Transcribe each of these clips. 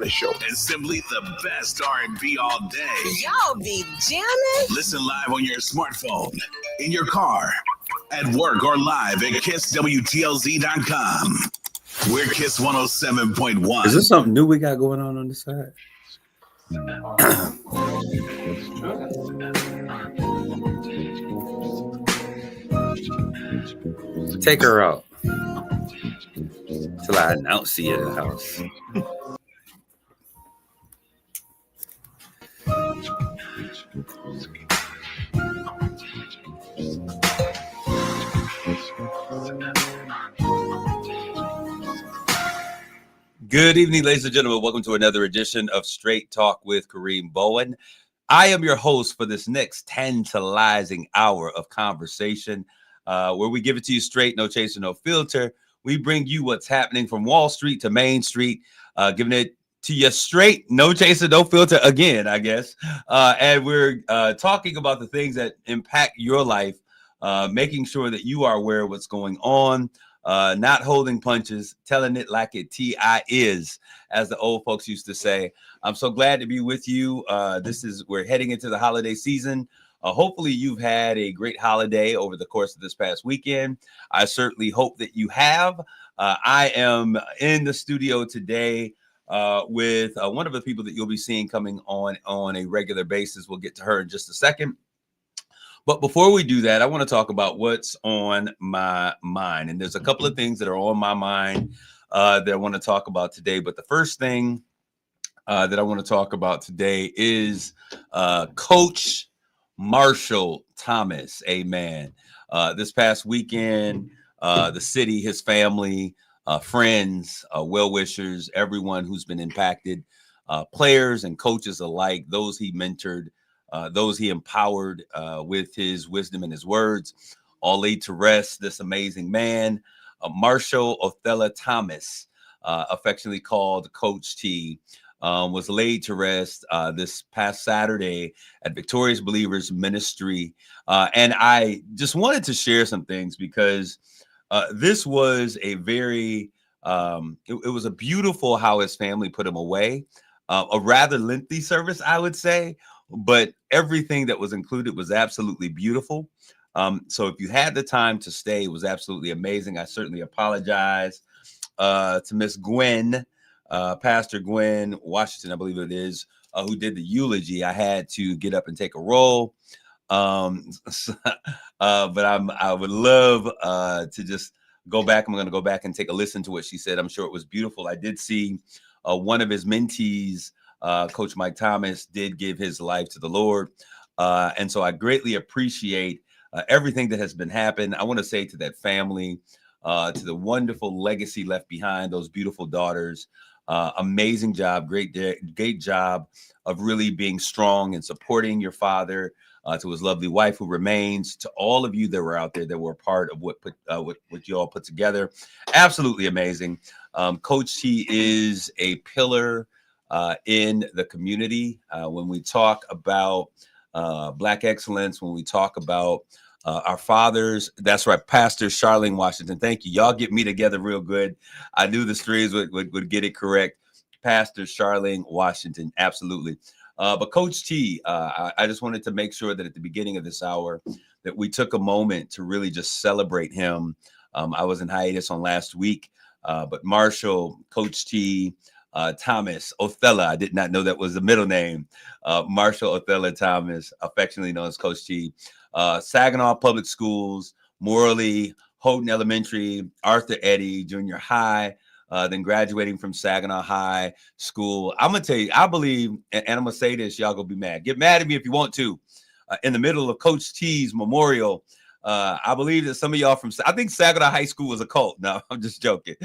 show. It's simply the best R&B all day. Y'all be jamming? Listen live on your smartphone, in your car, at work, or live at KissWTLZ.com. We're Kiss 107.1. Is this something new we got going on the side? Take her out till I announce you in the house. Good evening, ladies and gentlemen. Welcome to another edition of Straight Talk with Kareem Bowen. I am your host for this next tantalizing hour of conversation where we give it to you straight, no chaser, no filter. We bring you what's happening from Wall Street to Main Street, giving it to you straight, no chaser, no filter again, I guess. And we're talking about the things that impact your life, making sure that you are aware of what's going on. Not holding punches, telling it like it T.I. is, as the old folks used to say. I'm so glad to be with you. We're heading into the holiday season. Hopefully you've had a great holiday over the course of this past weekend. I certainly hope that you have. I am in the studio today with one of the people that you'll be seeing coming on a regular basis. We'll get to her in just a second. But before we do that, I want to talk about what's on my mind. And there's a couple of things that are on my mind that I want to talk about today. But the first thing that I want to talk about today is Coach Marshall Thomas. Amen. This past weekend, the city, his family, friends, well-wishers, everyone who's been impacted, players and coaches alike, those he mentored, those he empowered with his wisdom and his words, all laid to rest. This amazing man, Marshall Othello Thomas, affectionately called Coach T, was laid to rest this past Saturday at Victorious Believers Ministry. And I just wanted to share some things because this was a very, it was a beautiful how his family put him away. A rather lengthy service, I would say. But everything that was included was absolutely beautiful. So if you had the time to stay, it was absolutely amazing. I certainly apologize to Miss Gwen, Pastor Gwen Washington, I believe it is, who did the eulogy. I had to get up and take a roll. But I would love to just go back. I'm going to go back and take a listen to what she said. I'm sure it was beautiful. I did see one of his mentees, Coach Mike Thomas, did give his life to the Lord. And so I greatly appreciate everything that has been happened. I want to say to that family, to the wonderful legacy left behind, those beautiful daughters, amazing job, great job of really being strong and supporting your father, to his lovely wife who remains, to all of you that were out there that were a part of what you all put together. Absolutely amazing. Coach T is a pillar in the community. When we talk about Black excellence, when we talk about our fathers, that's right, Pastor Charlene Washington. Thank you. Y'all get me together real good. I knew the streams would get it correct. Pastor Charlene Washington, absolutely. But Coach T, I just wanted to make sure that at the beginning of this hour that we took a moment to really just celebrate him. I was in hiatus on last week, but Marshall, Coach T, Thomas Othello, I did not know that was the middle name. Marshall Othello Thomas, affectionately known as Coach T. Saginaw Public Schools, Morley, Houghton Elementary, Arthur Eddy Junior High, then graduating from Saginaw High School. I'm going to tell you, I believe, and I'm going to say this, y'all going to be mad. Get mad at me if you want to. In the middle of Coach T's memorial, I believe that some of y'all I think Saginaw High School was a cult. No, I'm just joking.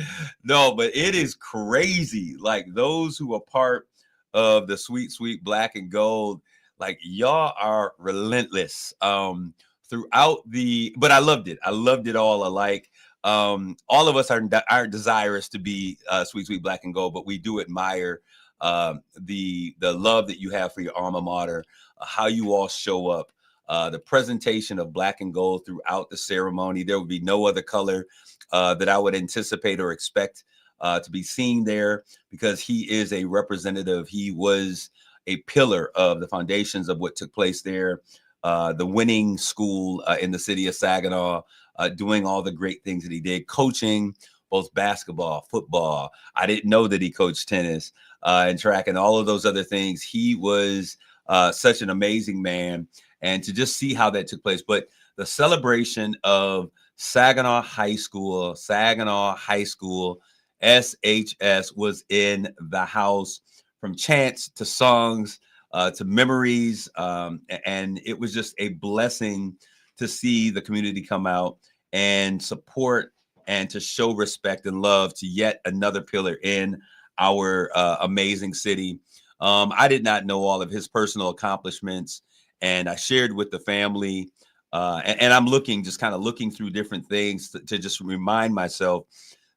No, but it is crazy. Like those who are part of the sweet, sweet black and gold, like y'all are relentless throughout but I loved it. I loved it all alike. All of us are desirous to be sweet, sweet black and gold, but we do admire the love that you have for your alma mater, how you all show up. The presentation of black and gold throughout the ceremony. There would be no other color that I would anticipate or expect to be seen there because he is a representative. He was a pillar of the foundations of what took place there. The winning school in the city of Saginaw, doing all the great things that he did, coaching both basketball, football. I didn't know that he coached tennis and track and all of those other things. He was such an amazing man. And to just see how that took place. But the celebration of Saginaw High School, SHS was in the house, from chants to songs to memories. And it was just a blessing to see the community come out and support and to show respect and love to yet another pillar in our amazing city. I did not know all of his personal accomplishments, and I shared with the family. And I'm just kind of looking through different things to just remind myself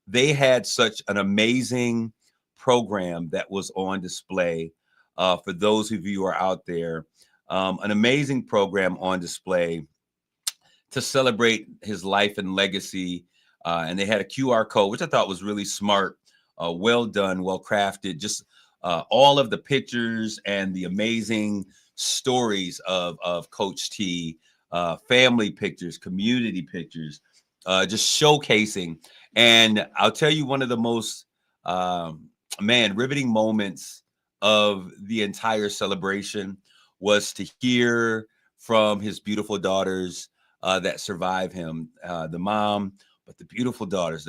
they had such an amazing program that was on display for those of you who are out there. An amazing program on display to celebrate his life and legacy. And they had a QR code, which I thought was really smart, well done, well crafted. Just all of the pictures and the amazing stories of Coach T, family pictures, community pictures, just showcasing. And I'll tell you, one of the most riveting moments of the entire celebration was to hear from his beautiful daughters that survive him, the mom, but the beautiful daughters,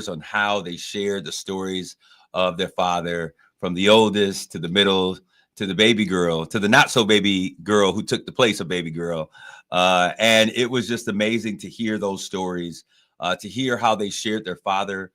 on how they shared the stories of their father, from the oldest to the middle to the baby girl to the not so baby girl who took the place of baby girl. And it was just amazing to hear those stories, to hear how they shared their father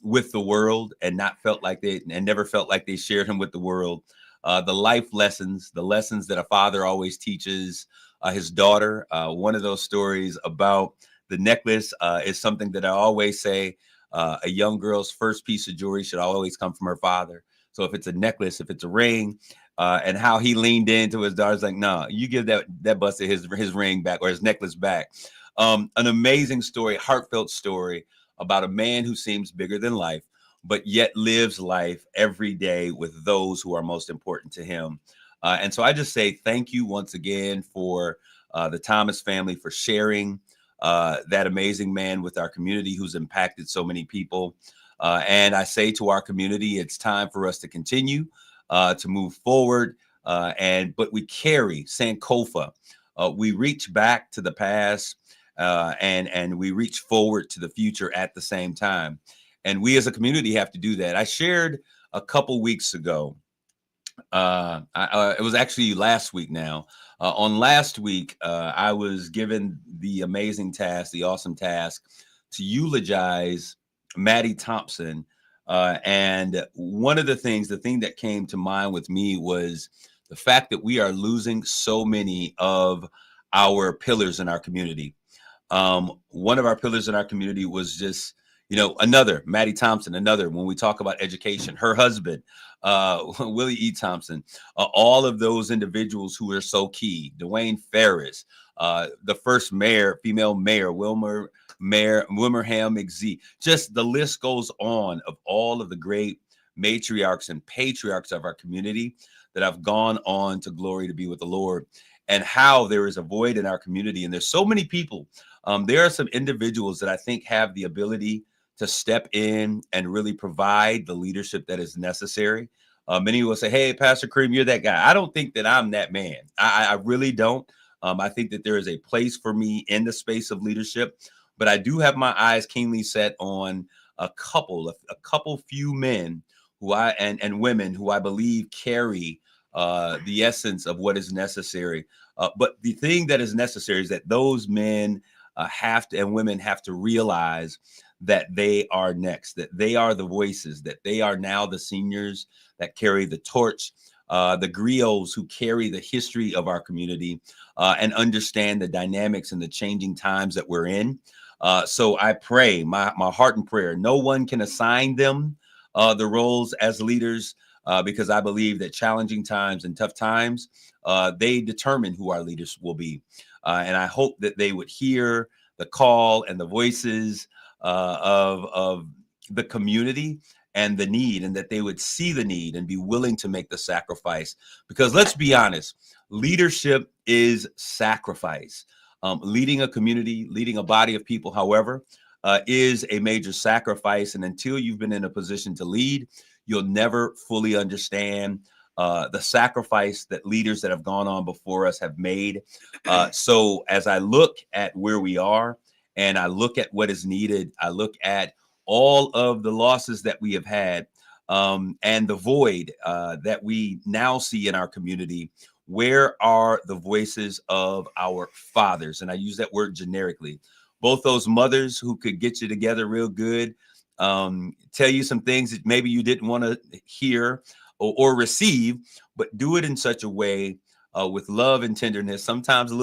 with the world and never felt like they shared him with the world. The life lessons, the lessons that a father always teaches his daughter. One of those stories about the necklace is something that I always say, a young girl's first piece of jewelry should always come from her father. So if it's a necklace, if it's a ring, and how he leaned into his daughter's like, no, you give that buster his ring back or his necklace back. An amazing story, heartfelt story about a man who seems bigger than life, but yet lives life every day with those who are most important to him. And so I just say thank you once again for the Thomas family for sharing that amazing man with our community who's impacted so many people. And I say to our community, it's time for us to continue to move forward. But we carry Sankofa. We reach back to the past and we reach forward to the future at the same time. And we as a community have to do that. I shared a couple weeks ago. It was actually last week now. On last week, I was given the amazing task, the awesome task to eulogize Maddie Thompson. And one of the thing that came to mind with me was the fact that we are losing so many of our pillars in our community. One of our pillars in our community was just, another Maddie Thompson, another, when we talk about education, her husband, Willie E. Thompson, all of those individuals who are so key, Dwayne Ferris, the first female mayor, Wilmerham McZee, just the list goes on of all of the great matriarchs and patriarchs of our community that have gone on to glory to be with the Lord, and how there is a void in our community. And there's so many people. There are some individuals that I think have the ability to step in and really provide the leadership that is necessary. Many will say, hey, Pastor Kareem, you're that guy. I don't think that I'm that man. I really don't. I think that there is a place for me in the space of leadership, but I do have my eyes keenly set on a few men and women who I believe carry the essence of what is necessary. But the thing that is necessary is that those men and women have to realize that they are next, that they are the voices, that they are now the seniors that carry the torch, the griots who carry the history of our community and understand the dynamics and the changing times that we're in. So I pray, my heart and prayer, no one can assign them the roles as leaders because I believe that challenging times and tough times, they determine who our leaders will be. And I hope that they would hear the call and the voices of the community and the need, and that they would see the need and be willing to make the sacrifice. Because let's be honest, leadership is sacrifice. Leading a community, leading a body of people, however, is a major sacrifice. And until you've been in a position to lead, you'll never fully understand the sacrifice that leaders that have gone on before us have made. So as I look at where we are and I look at what is needed, I look at all of the losses that we have had, and the void that we now see in our community. Where are the voices of our fathers? And I use that word generically. Both those mothers who could get you together real good, tell you some things that maybe you didn't want to hear or receive, but do it in such a way with love and tenderness, sometimes a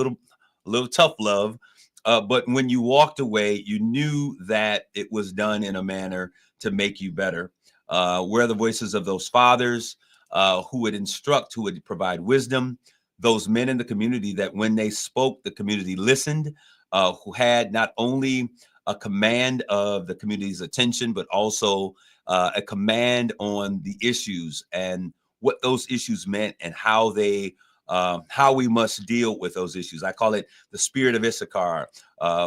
little tough love. But when you walked away, you knew that it was done in a manner to make you better. Where are the voices of those fathers who would instruct, who would provide wisdom, those men in the community that when they spoke, the community listened, who had not only a command of the community's attention, but also a command on the issues and what those issues meant and how we must deal with those issues. I call it the spirit of Issachar,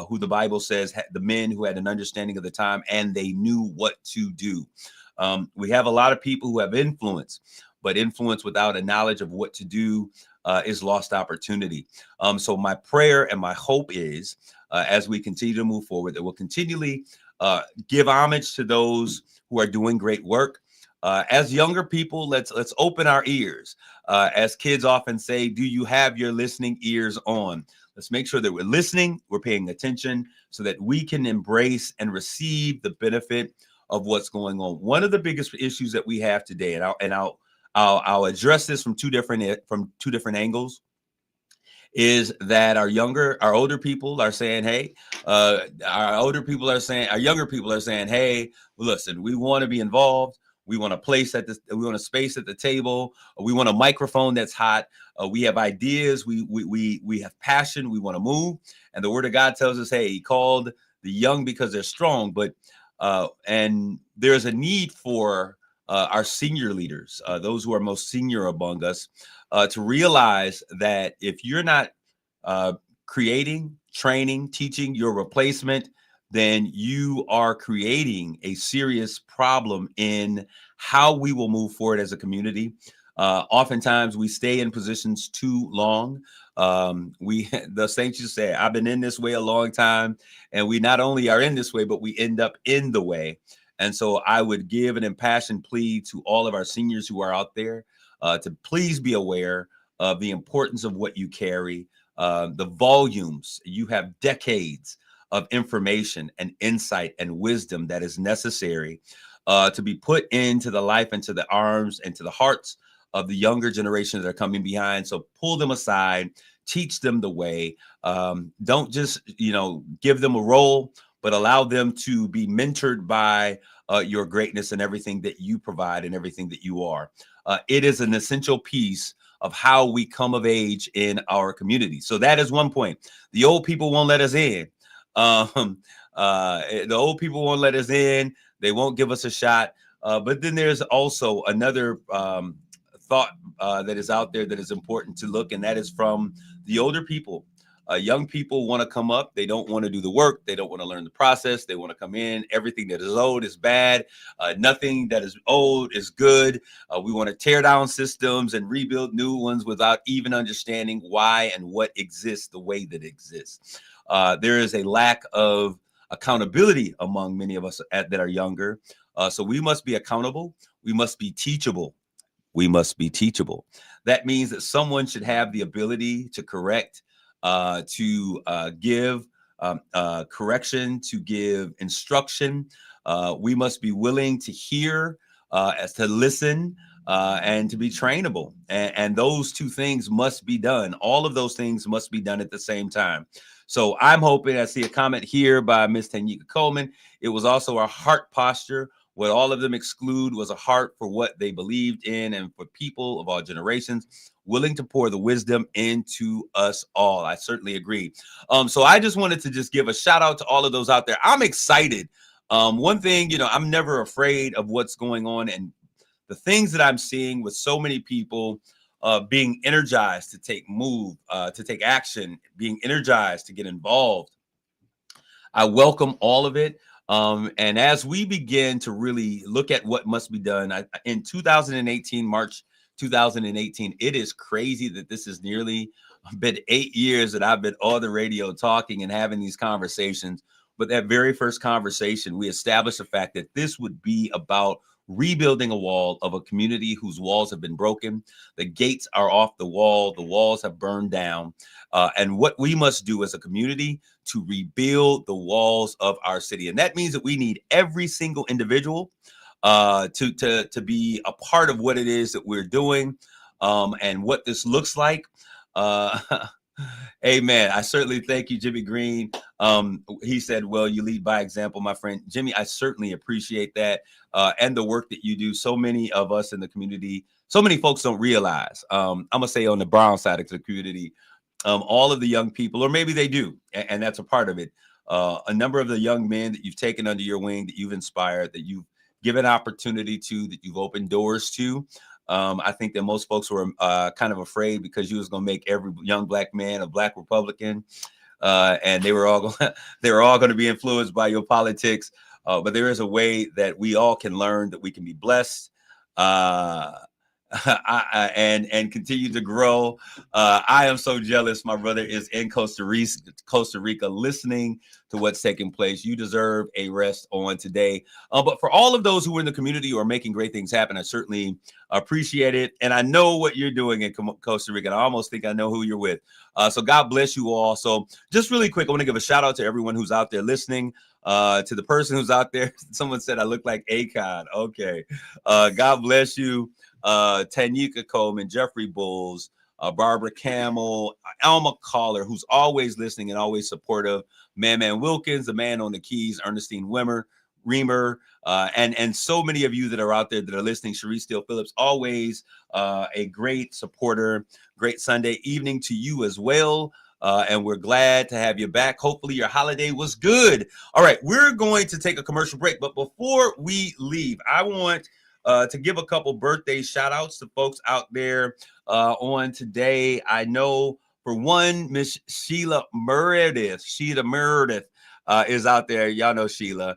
who the Bible says the men who had an understanding of the time and they knew what to do. We have a lot of people who have influence, but influence without a knowledge of what to do is lost opportunity. So my prayer and my hope is, as we continue to move forward, that we'll continually give homage to those who are doing great work. As younger people, let's open our ears. As kids often say, do you have your listening ears on? Let's make sure that we're listening, we're paying attention so that we can embrace and receive the benefit of what's going on. One of the biggest issues that we have today, and I'll address this from two different angles, is that our older people are saying, hey, our younger people are saying, hey, listen, we want to be involved. We want we want a space at the table. We want a microphone that's hot. We have ideas. We have passion. We want to move. And the word of God tells us, hey, he called the young because they're strong, and there's a need for our senior leaders, those who are most senior among us, to realize that if you're not creating, training, teaching your replacement, then you are creating a serious problem in how we will move forward as a community. Oftentimes we stay in positions too long. The saints used to say, I've been in this way a long time, and we not only are in this way, but we end up in the way. And so I would give an impassioned plea to all of our seniors who are out there to please be aware of the importance of what you carry, the volumes. You have decades of information and insight and wisdom that is necessary to be put into the life, into the arms, and to the hearts of the younger generations that are coming behind. So pull them aside, teach them the way. Don't just, give them a role, but allow them to be mentored by your greatness and everything that you provide and everything that you are. It is an essential piece of how we come of age in our community. So that is one point. The old people won't let us in. The old people won't let us in. They won't give us a shot. But then there's also another thought that is out there that is important to look, and that is from the older people. Young people want to come up. They don't want to do the work. They don't want to learn the process. They want to come in. Everything that is old is bad. Nothing that is old is good. We want to tear down systems and rebuild new ones without even understanding why and what exists the way that it exists. There is a lack of accountability among many of us that are younger. So we must be accountable. We must be teachable. We must be teachable. That means that someone should have the ability to correct, to give correction, to give instruction. We must be willing to hear, as to listen, and to be trainable. And those two things must be done. All of those things must be done at the same time. So I'm hoping, I see a comment here by Ms. Tanika Coleman. It was also our heart posture. What all of them exclude was a heart for what they believed in and for people of all generations, willing to pour the wisdom into us all. I certainly agree. So I just wanted to just give a shout out to all of those out there. I'm excited One thing, I'm never afraid of what's going on, and the things that I'm seeing with so many people being energized to take action, being energized to get involved. I welcome all of it. And as we begin to really look at what must be done in 2018, March 2018, it is crazy that this is nearly been 8 years that I've been on the radio talking and having these conversations. But that very first conversation, we established the fact that this would be about rebuilding a wall of a community whose walls have been broken. The gates are off the wall. The walls have burned down. And what we must do as a community to rebuild the walls of our city. And that means that we need every single individual to be a part of what it is that we're doing and what this looks like. Amen. I certainly thank you, Jimmy Green. He said, well, you lead by example, my friend. Jimmy, I certainly appreciate that and the work that you do. So many of us in the community, so many folks don't realize, I'm going to say on the brown side of the community, all of the young people, or maybe they do, and that's a part of it. A number of the young men that you've taken under your wing, that you've inspired, that you've given opportunity to, that you've opened doors to. I think that most folks were kind of afraid because you was going to make every young black man a black Republican, and they were all going to be influenced by your politics. But there is a way that we all can learn, that we can be blessed and continue to grow. I am so jealous. My brother is in Costa Rica, listening to what's taking place. You deserve a rest on today. But for all of those who are in the community who are making great things happen, I certainly appreciate it. And I know what you're doing in Costa Rica. And I almost think I know who you're with. So God bless you all. So just really quick, I want to give a shout out to everyone who's out there listening. To the person who's out there, someone said I look like Akon. Okay. God bless you. Tanika Coleman, Jeffrey Bulls, Barbara Camel, Alma Caller, who's always listening and always supportive, Man Wilkins, the man on the keys, Ernestine Reamer, and so many of you that are out there that are listening. Sharice Steele Phillips, always a great supporter. Great Sunday evening to you as well. And we're glad to have you back. Hopefully your holiday was good. All right, we're going to take a commercial break. But before we leave, I want to give a couple birthday shout outs to folks out there on today. I know for one, Miss Sheila Meredith is out there. Y'all know Sheila.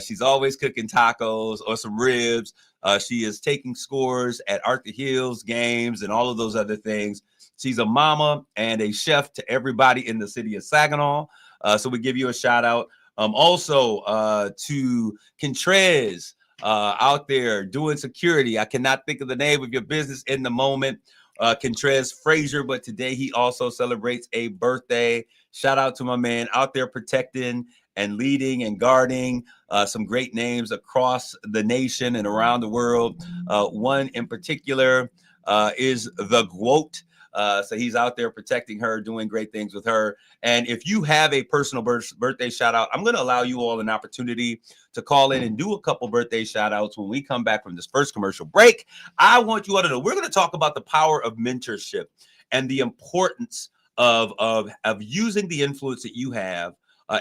She's always cooking tacos or some ribs. She is taking scores at Arthur Hills games and all of those other things. She's a mama and a chef to everybody in the city of Saginaw. So we give you a shout out. Also to Kentrez out there doing security. I cannot think of the name of your business in the moment. Kentrez Frazier, but today he also celebrates a birthday. Shout out to my man out there protecting and leading and guarding some great names across the nation and around the world. One in particular is the GWOAT. So he's out there protecting her, doing great things with her. And if you have a personal birthday shout out, I'm going to allow you all an opportunity to call in and do a couple birthday shout outs when we come back from this first commercial break. I want you all to know we're going to talk about the power of mentorship and the importance of using the influence that you have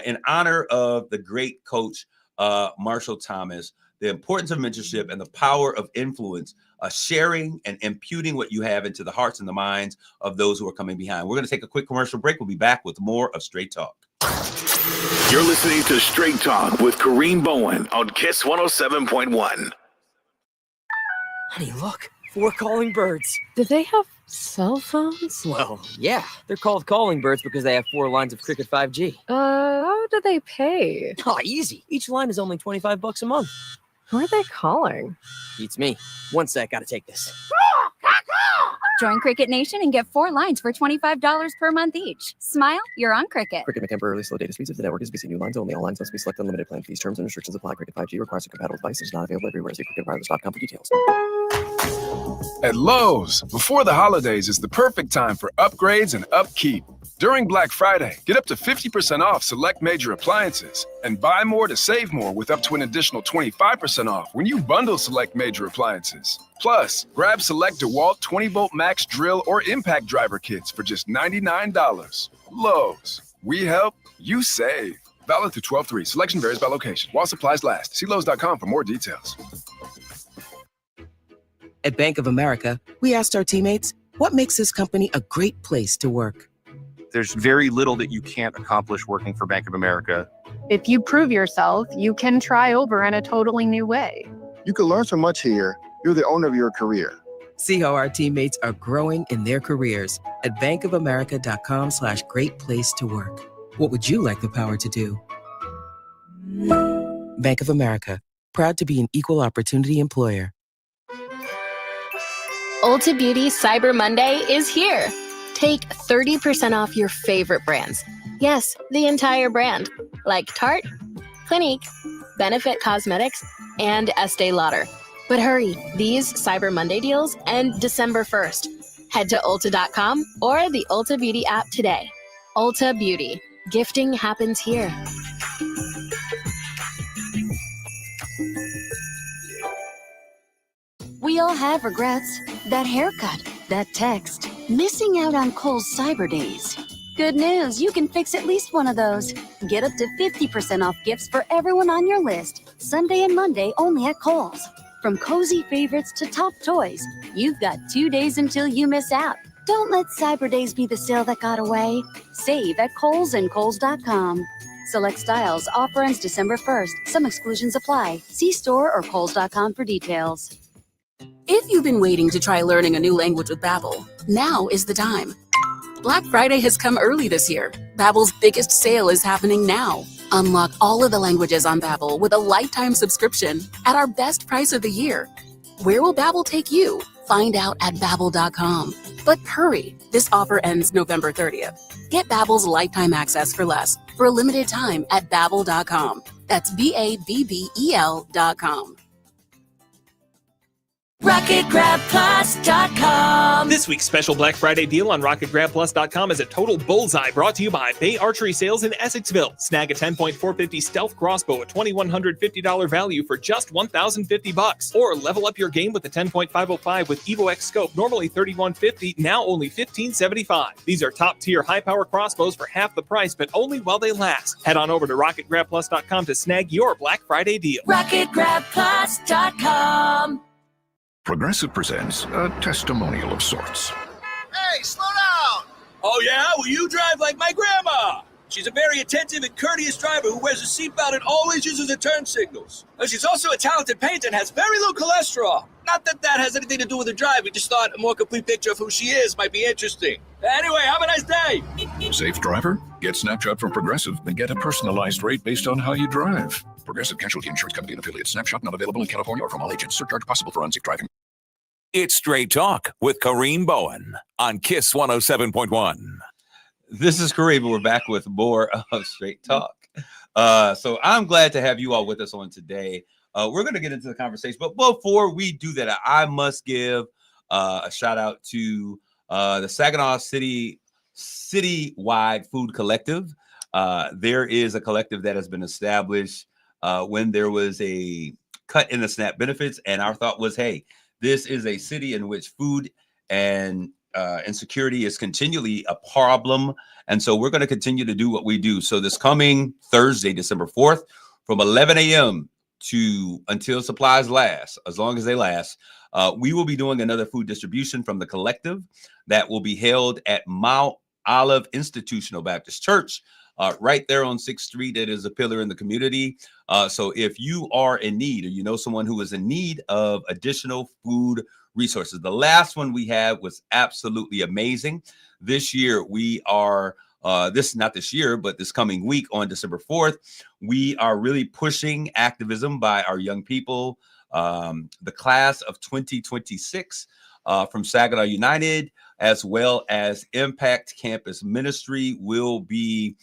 in honor of the great coach, Marshall Thomas, the importance of mentorship and the power of influence, sharing and imputing what you have into the hearts and the minds of those who are coming behind. We're going to take a quick commercial break. We'll be back with more of Straight Talk. You're listening to Straight Talk with Kareem Bowen on KISS 107.1. Honey, look, 4 calling birds. Do they have cell phones? Well, yeah, they're called calling birds because they have 4 lines of Cricket 5G. How do they pay? Oh, easy. Each line is only $25 a month. Who are they calling? Beats me. One sec, gotta take this. Join Cricket Nation and get 4 lines for $25 per month each. Smile, you're on Cricket. Cricket may temporarily slow data speeds if the network is busy. New lines only. All lines must be selected. Unlimited plan fees. Terms and restrictions apply. Cricket 5G requires a compatible device. Is not available everywhere. See cricketwireless.com for details. At Lowe's, before the holidays is the perfect time for upgrades and upkeep. During Black Friday, get up to 50% off select major appliances and buy more to save more with up to an additional 25% off when you bundle select major appliances. Plus, grab select DeWalt 20-volt max drill or impact driver kits for just $99. Lowe's, we help, you save. Valid through 12/3. Selection varies by location. While supplies last. See Lowe's.com for more details. At Bank of America, we asked our teammates, what makes this company a great place to work? There's very little that you can't accomplish working for Bank of America. If you prove yourself, you can try over in a totally new way. You can learn so much here. You're the owner of your career. See how our teammates are growing in their careers at bankofamerica.com/great place to work. What would you like the power to do? Bank of America, proud to be an equal opportunity employer. Ulta Beauty Cyber Monday is here. Take 30% off your favorite brands. Yes, the entire brand, like Tarte, Clinique, Benefit Cosmetics, and Estee Lauder. But hurry, these Cyber Monday deals end December 1st. Head to Ulta.com or the Ulta Beauty app today. Ulta Beauty. Gifting happens here. We all have regrets. That haircut, that text, missing out on Kohl's Cyber Days. Good news, you can fix at least one of those. Get up to 50% off gifts for everyone on your list. Sunday and Monday only at Kohl's. From cozy favorites to top toys, you've got 2 days until you miss out. Don't let Cyber Days be the sale that got away. Save at Kohl's and Kohl's.com. Select styles, offer ends December 1st. Some exclusions apply. See store or Kohl's.com for details. If you've been waiting to try learning a new language with Babbel, now is the time. Black Friday has come early this year. Babbel's biggest sale is happening now. Unlock all of the languages on Babbel with a lifetime subscription at our best price of the year. Where will Babbel take you? Find out at Babbel.com. But hurry, this offer ends November 30th. Get Babbel's lifetime access for less for a limited time at Babbel.com. That's BABBEL.com. RocketGrabPlus.com. This week's special Black Friday deal on RocketGrabPlus.com is a total bullseye brought to you by Bay Archery Sales in Essexville. Snag a 10.450 stealth crossbow at $2,150 value for just $1,050. Or level up your game with the 10.505 with Evo X scope, normally $3,150, now only $1,575. These are top-tier high-power crossbows for half the price, but only while they last. Head on over to RocketGrabPlus.com to snag your Black Friday deal. RocketGrabPlus.com. Progressive presents a testimonial of sorts. Hey, slow down! Oh, yeah? Well, you drive like my grandma. She's a very attentive and courteous driver who wears a seatbelt and always uses her turn signals. She's also a talented painter and has very low cholesterol. Not that that has anything to do with her drive. We just thought a more complete picture of who she is might be interesting. Anyway, have a nice day. Safe driver? Get Snapshot from Progressive and get a personalized rate based on how you drive. Progressive Casualty Insurance Company and affiliates. Snapshot not available in California or from all agents. Surcharge possible for unsafe driving. It's Straight Talk with Kareem Bowen on KISS 107.1. This is Kareem, and we're back with more of Straight Talk. So I'm glad to have you all with us on today. We're going to get into the conversation, but before we do that, I must give a shout out to the Saginaw Citywide Food Collective. There is a collective that has been established when there was a cut in the SNAP benefits, and our thought was, hey, this is a city in which food and insecurity is continually a problem. And so we're going to continue to do what we do. So this coming Thursday, December 4th, from 11 a.m. to until supplies last, as long as they last, we will be doing another food distribution from the collective that will be held at Mount Olive Institutional Baptist Church, right there on 6th Street. It is a pillar in the community. So if you are in need, or you know someone who is in need of additional food resources, the last one we had was absolutely amazing. This year we are, not this year, but this coming week on December 4th, we are really pushing activism by our young people. The class of 2026 from Saginaw United, as well as Impact Campus Ministry, will be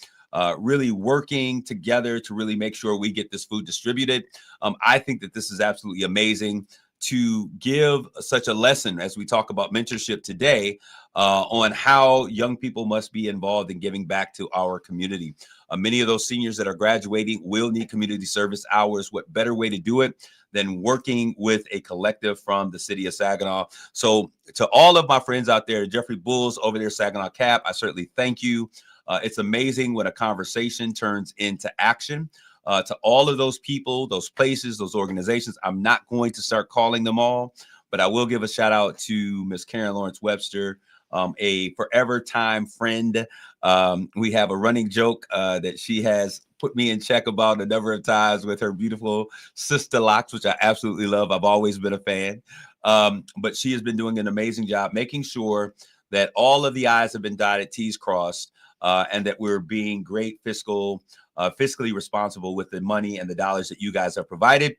really working together to really make sure we get this food distributed. I think that this is absolutely amazing to give such a lesson as we talk about mentorship today on how young people must be involved in giving back to our community. Many of those seniors that are graduating will need community service hours. What better way to do it than working with a collective from the city of Saginaw? So to all of my friends out there, Jeffrey Bulls over there, Saginaw Cap, I certainly thank you It's amazing when a conversation turns into action. To all of those people, those places, those organizations, I'm not going to start calling them all, but I will give a shout out to Miss Karen Lawrence Webster, a forever time friend. We have a running joke that she has put me in check about a number of times with her beautiful sister locks, which I absolutely love. I've always been a fan. But she has been doing an amazing job making sure that all of the I's have been dotted, T's crossed, and that we're being great fiscally responsible with the money and the dollars that you guys have provided.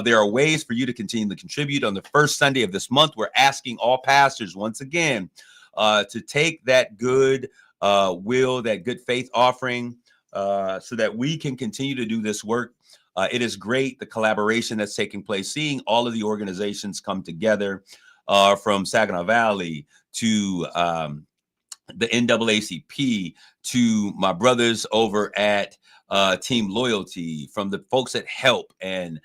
There are ways for you to continue to contribute. On the first Sunday of this month, we're asking all pastors once again to take that good will, that good faith offering, so that we can continue to do this work. It is great, the collaboration that's taking place, seeing all of the organizations come together, from Saginaw Valley to the NAACP, to my brothers over at Team Loyalty, from the folks at Help, and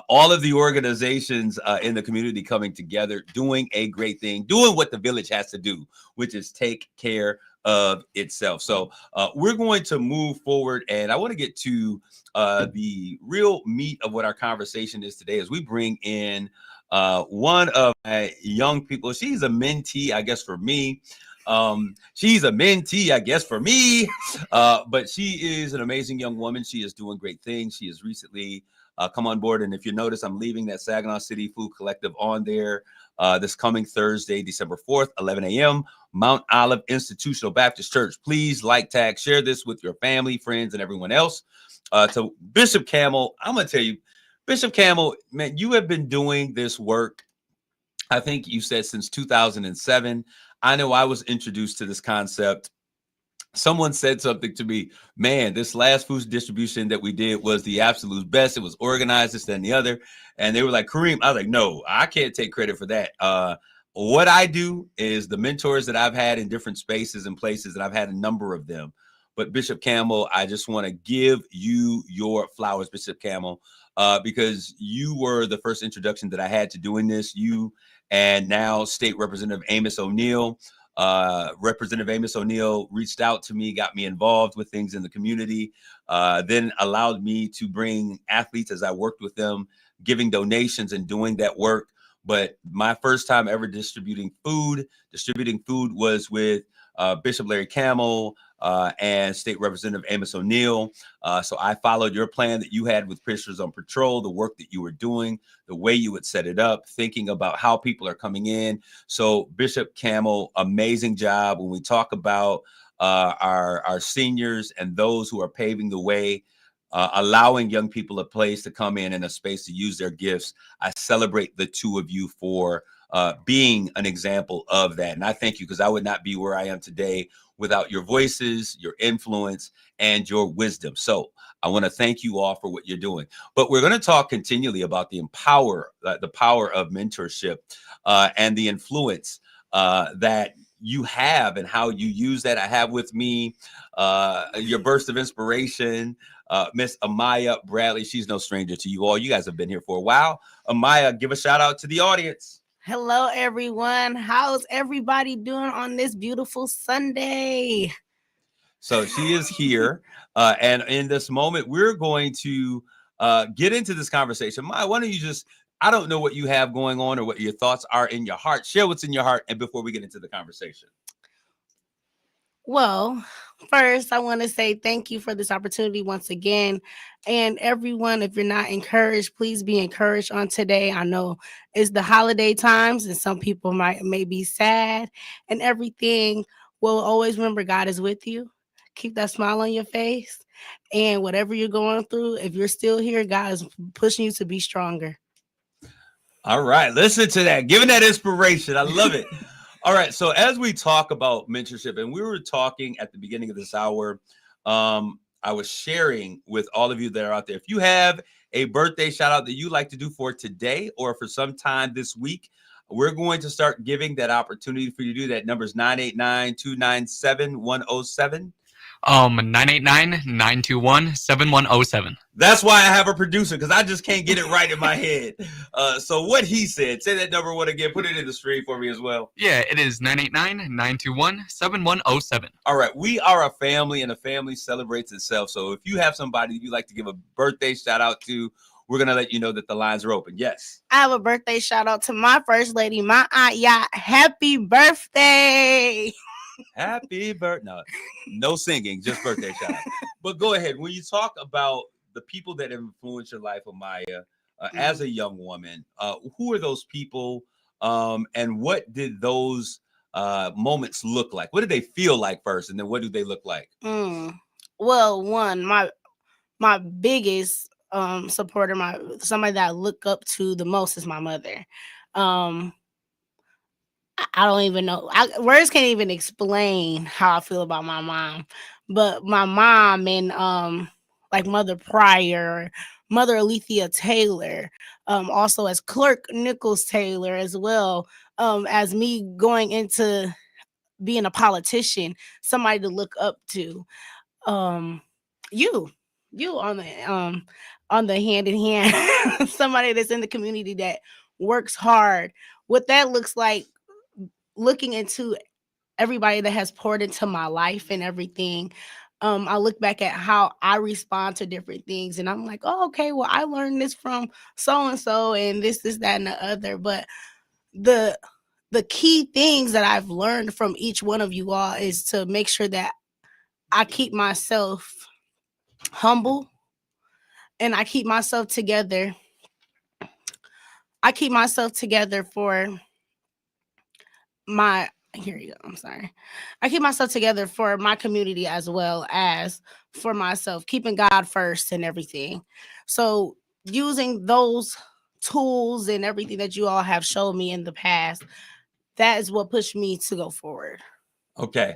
all of the organizations in the community coming together, doing a great thing, doing what the village has to do, which is take care of itself. So we're going to move forward, and I want to get to the real meat of what our conversation is today as we bring in one of my young people. She's a mentee, I guess, for me. She's a mentee, I guess, for me, but she is an amazing young woman. She is doing great things. She has recently come on board. And if you notice, I'm leaving that Saginaw City Food Collective on there this coming Thursday, December 4th, 11 a.m., Mount Olive Institutional Baptist Church. Please like, tag, share this with your family, friends, and everyone else. To Bishop Campbell, I'm going to tell you, Bishop Campbell, man, you have been doing this work, I think you said, since 2007. I know I was introduced to this concept. Someone said something to me, man, this last food distribution that we did was the absolute best. It was organized, this, that, and the other. And they were like, Kareem, I was like, no, I can't take credit for that. What I do is the mentors that I've had in different spaces and places, and I've had a number of them. But Bishop Campbell, I just want to give you your flowers, Bishop Campbell, because you were the first introduction that I had to doing this. You and now State Representative Amos O'Neill. Representative Amos O'Neill reached out to me, got me involved with things in the community, then allowed me to bring athletes as I worked with them, giving donations and doing that work. But my first time ever distributing food was with Bishop Larry Camel and State Representative Amos O'Neill. So I followed your plan that you had with Pictures on Patrol, the work that you were doing, the way you would set it up, thinking about how people are coming in. So Bishop Camel, amazing job. When we talk about our seniors and those who are paving the way, allowing young people a place to come in and a space to use their gifts, I celebrate the two of you for being an example of that. And I thank you, because I would not be where I am today without your voices, your influence, and your wisdom. So I want to thank you all for what you're doing. But we're going to talk continually about the power of mentorship and the influence that you have and how you use that. I have with me your burst of inspiration, Miss Amaya Bradley. She's no stranger to you all. You guys have been here for a while. Amaya, give a shout out to the audience. Hello, everyone. How's everybody doing on this beautiful Sunday? So she is here. And in this moment, we're going to get into this conversation. Maya, why don't you just, I don't know what you have going on or what your thoughts are in your heart. Share what's in your heart. And before we get into the conversation. Well, first, I want to say thank you for this opportunity once again. And everyone, if you're not encouraged, please be encouraged on today. I know it's the holiday times and some people may be sad and everything. Well, always remember God is with you. Keep that smile on your face. And whatever you're going through, if you're still here, God is pushing you to be stronger. All right. Listen to that. Giving that inspiration. I love it. All right. So as we talk about mentorship, and we were talking at the beginning of this hour, I was sharing with all of you that are out there, if you have a birthday shout out that you like to do for today or for some time this week, we're going to start giving that opportunity for you to do that. Number is 989-297-107. 989-921-7107. That's why I have a producer, because I just can't get it right in my head. So what he said, say that number one again, put it in the stream for me as well. Yeah, it is 989-921-7107. All right, we are a family, and a family celebrates itself. So if you have somebody you'd like to give a birthday shout out to, we're going to let you know that the lines are open. Yes. I have a birthday shout out to my first lady, my Aunt Yacht. Happy birthday. Happy birthday. No singing, just birthday shout out. But go ahead. When you talk about the people that have influenced your life, Amaya, as a young woman, who are those people, and what did those moments look like? What did they feel like first, and then what do they look like? Well, one, my biggest supporter, somebody that I look up to the most is my mother. I don't even know. Words can't even explain how I feel about my mom. But my mom and like Mother Pryor, Mother Alethea Taylor, also as Clerk Nichols Taylor as well, as me going into being a politician, somebody to look up to. You on the hand in hand, somebody that's in the community that works hard. What that looks like, looking into everybody that has poured into my life and everything. I look back at how I respond to different things, and I'm like, oh, okay, well, I learned this from so and so, and this, that, and the other. But the key things that I've learned from each one of you all is to make sure that I keep myself humble, and I keep myself together. I keep myself together for my, here you go, I'm sorry. I keep myself together for my community as well as for myself, keeping God first and everything. So using those tools and everything that you all have shown me in the past, that is what pushed me to go forward. Okay.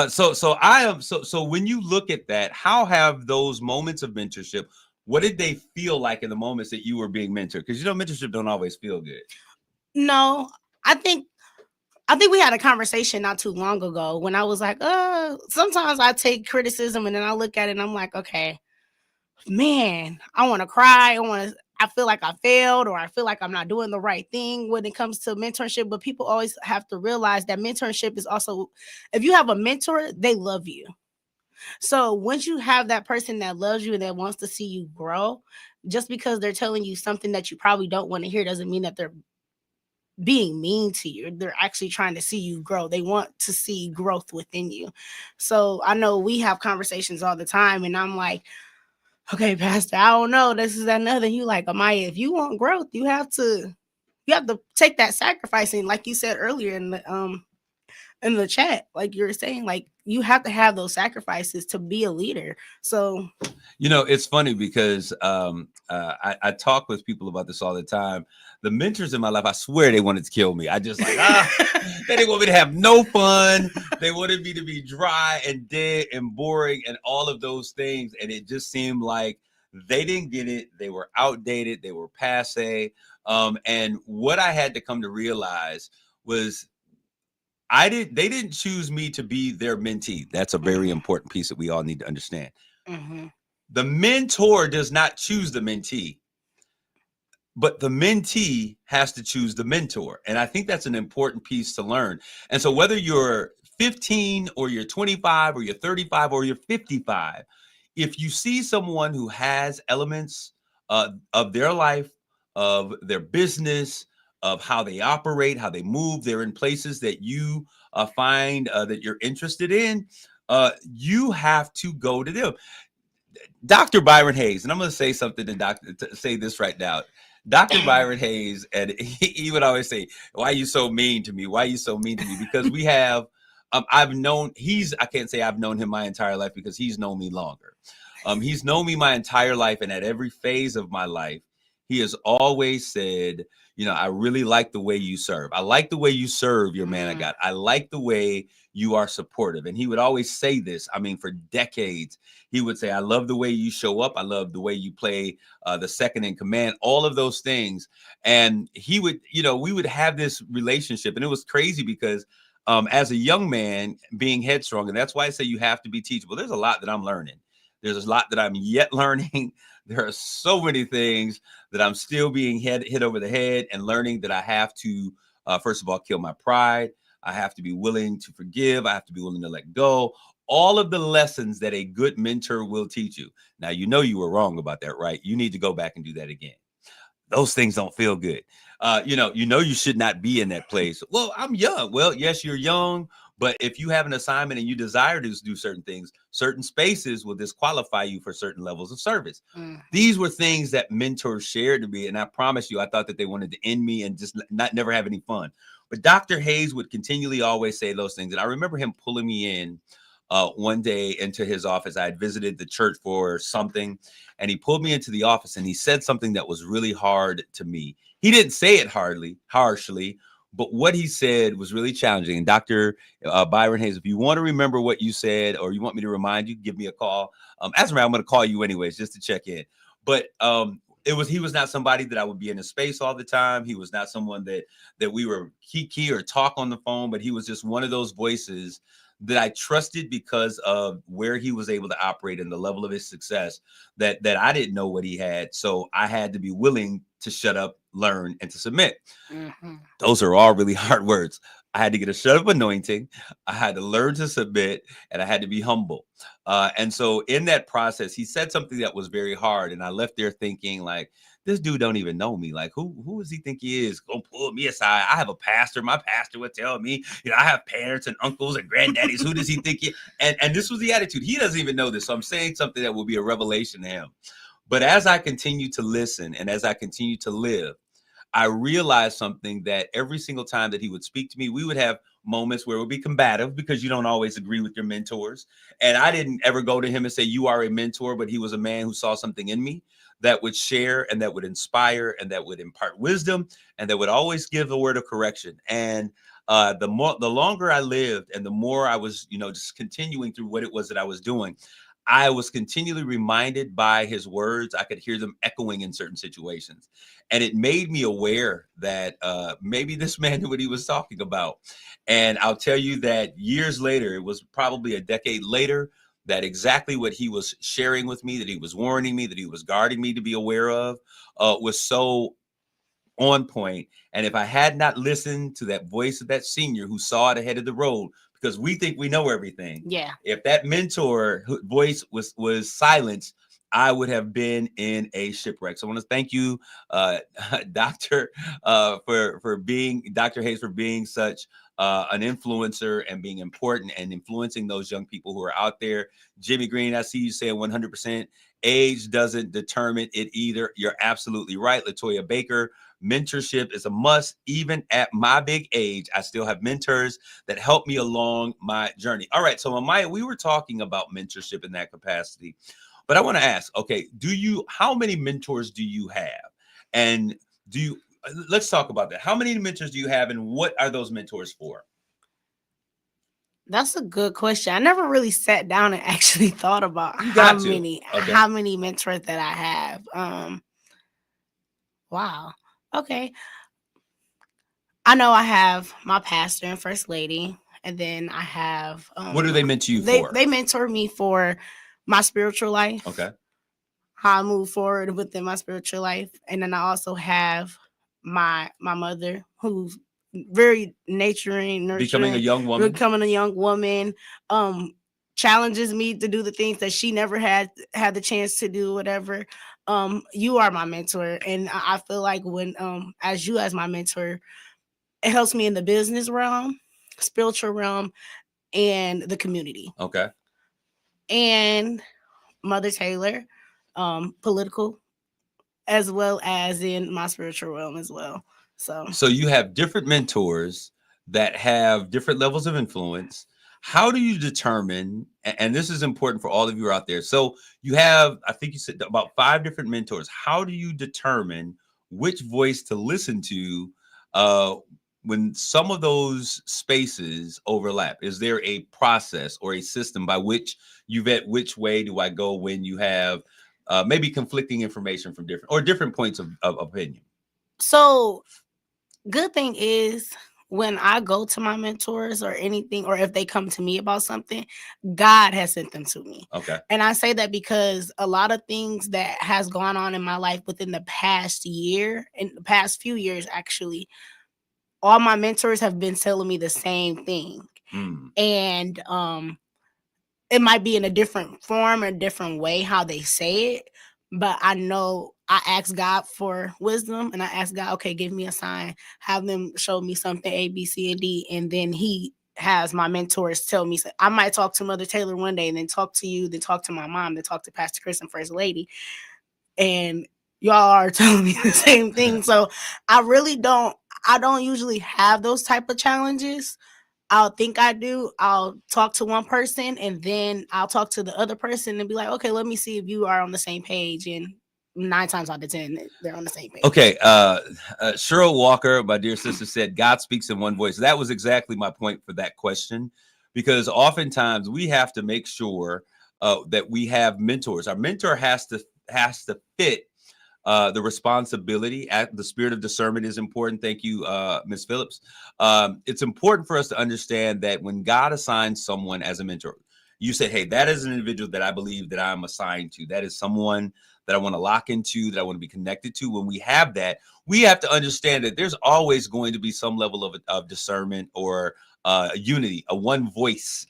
So when you look at that, how have those moments of mentorship, what did they feel like in the moments that you were being mentored? Because mentorship don't always feel good. No, I think we had a conversation not too long ago when I was like, sometimes I take criticism and then I look at it and I'm like, okay, man, I want to cry. I feel like I failed, or I feel like I'm not doing the right thing when it comes to mentorship. But people always have to realize that mentorship is also, if you have a mentor, they love you. So once you have that person that loves you and that wants to see you grow, just because they're telling you something that you probably don't want to hear doesn't mean that they're being mean to you. They're actually trying to see you grow. They want to see growth within you. So I know we have conversations all the time, and I'm like, okay, Pastor, I don't know, this is another. You like, Amaya, if you want growth, you have to take that sacrifice. And like you said earlier in the chat, like you were saying, like you have to have those sacrifices to be a leader. So it's funny because I talk with people about this all the time. The mentors in my life, I swear they wanted to kill me. I just like, they didn't want me to have no fun. They wanted me to be dry and dead and boring and all of those things. And it just seemed like they didn't get it. They were outdated. They were passe. And what I had to come to realize was they didn't choose me to be their mentee. That's a very important piece that we all need to understand. Mm-hmm. The mentor does not choose the mentee, but the mentee has to choose the mentor. And I think that's an important piece to learn. And so whether you're 15 or you're 25 or you're 35 or you're 55, if you see someone who has elements of their life, of their business, of how they operate, how they move, they're in places that you find that you're interested in, you have to go to them. Dr. Byron Hayes, and I'm going to say something to say this right now. Dr. Byron Hayes, and he would always say, why are you so mean to me? Why are you so mean to me? Because we have, I can't say I've known him my entire life because he's known me longer. He's known me my entire life, and at every phase of my life, he has always said, I really like the way you serve. I like the way you serve your man of God. I like the way you are supportive. And he would always say this. I mean, for decades, he would say, I love the way you show up. I love the way you play the second in command, all of those things. And he would, we would have this relationship. And it was crazy because as a young man, being headstrong, and that's why I say you have to be teachable. There's a lot that I'm learning. There's a lot that I'm yet learning. There are so many things that I'm still being hit over the head and learning that I have to, first of all, kill my pride. I have to be willing to forgive. I have to be willing to let go. All of the lessons that a good mentor will teach you. Now, you know you were wrong about that, right? You need to go back and do that again. Those things don't feel good. You should not be in that place. Well, I'm young. Well, yes, you're young, but if you have an assignment and you desire to do certain things, certain spaces will disqualify you for certain levels of service. These were things that mentors shared to me, and I promise you, I thought that they wanted to end me and just never have any fun. But Dr. Hayes would continually always say those things, and I remember him pulling me in one day into his office. I had visited the church for something, and he pulled me into the office and he said something that was really hard to me. He didn't say it harshly, but what he said was really challenging. And Dr. Byron Hayes, if you want to remember what you said, or you want me to remind you, give me a call. As a matter, I'm going to call you anyways, just to check in. But he was not somebody that I would be in a space all the time. He was not someone that we were key or talk on the phone, but he was just one of those voices that I trusted because of where he was able to operate and the level of his success that I didn't know what he had. So I had to be willing to shut up, learn, and to submit. Those are all really hard words. I had to get a shut up anointing. I had to learn to submit, and I had to be humble. And so in that process, he said something that was very hard. And I left there thinking, like, this dude don't even know me. Like, who does he think he is? Gonna pull me aside. I have a pastor. My pastor would tell me, I have parents and uncles and granddaddies. Who does he think he? And this was the attitude. He doesn't even know this. So I'm saying something that will be a revelation to him. But as I continue to listen and as I continue to live, I realized something, that every single time that he would speak to me, we would have moments where it would be combative because you don't always agree with your mentors. And I didn't ever go to him and say, you are a mentor, but he was a man who saw something in me that would share and that would inspire and that would impart wisdom and that would always give a word of correction. And the longer I lived and the more I was, just continuing through what it was that I was doing, I was continually reminded by his words. I could hear them echoing in certain situations. And it made me aware that maybe this man knew what he was talking about. And I'll tell you that years later, it was probably a decade later, that exactly what he was sharing with me, that he was warning me, that he was guarding me to be aware of, was so on point. And if I had not listened to that voice of that senior who saw it ahead of the road, because we think we know everything. Yeah. If that mentor voice was silenced, I would have been in a shipwreck. So I want to thank you, Dr. Dr. Hayes, for being such an influencer and being important and influencing those young people who are out there. Jimmy Green, I see you saying 100%. Age doesn't determine it either. You're absolutely right. Latoya Baker, mentorship is a must. Even at my big age, I still have mentors that help me along my journey. All right. So Amaya, we were talking about mentorship in that capacity, but I want to ask, okay, how many mentors do you have? And let's talk about that. How many mentors do you have and what are those mentors for? That's a good question. I never really sat down and actually thought about how many mentors that I have. Wow. Okay. I know I have my pastor and first lady, and then I have what do they mentor you for? They mentor me for my spiritual life. Okay. How I move forward within my spiritual life. And then I also have my mother, who's very nurturing, becoming a young woman, challenges me to do the things that she never had the chance to do, whatever. You are my mentor. And I feel like when, as my mentor, it helps me in the business realm, spiritual realm, and the community. Okay. And Mother Taylor, political, as well as in my spiritual realm as well. So you have different mentors that have different levels of influence. How do you determine, and this is important for all of you out there. So you have, I think you said about 5 different mentors. How do you determine which voice to listen to when some of those spaces overlap? Is there a process or a system by which you vet which way do I go when you have maybe conflicting information from different points of opinion? So good thing is when I go to my mentors or anything, or if they come to me about something, God has sent them to me. Okay. And I say that because a lot of things that has gone on in my life within the past year, in the past few years, actually, all my mentors have been telling me the same thing. And it might be in a different form or a different way how they say it, but I know I ask God for wisdom, and I ask God, okay, give me a sign, have them show me something A, B, C, and D, and then he has my mentors tell me. So I might talk to Mother Taylor one day, and then talk to you, then talk to my mom, then talk to Pastor Chris and First Lady, and y'all are telling me the same thing. So I don't usually have those type of challenges. I'll think I do. I'll talk to one person, and then I'll talk to the other person and be like, okay, let me see if you are on the same page. And 9 times out of 10, they're on the same page. Okay. Cheryl Walker, my dear sister, said, God speaks in one voice. That was exactly my point for that question, because oftentimes we have to make sure that we have mentors. Our mentor has to fit the responsibility. The spirit of discernment is important. Thank you, Ms. Phillips. It's important for us to understand that when God assigns someone as a mentor, you said, hey, that is an individual that I believe that I'm assigned to. That is someone that I want to lock into, that I want to be connected to. When we have that, we have to understand that there's always going to be some level of discernment or unity, a one voice,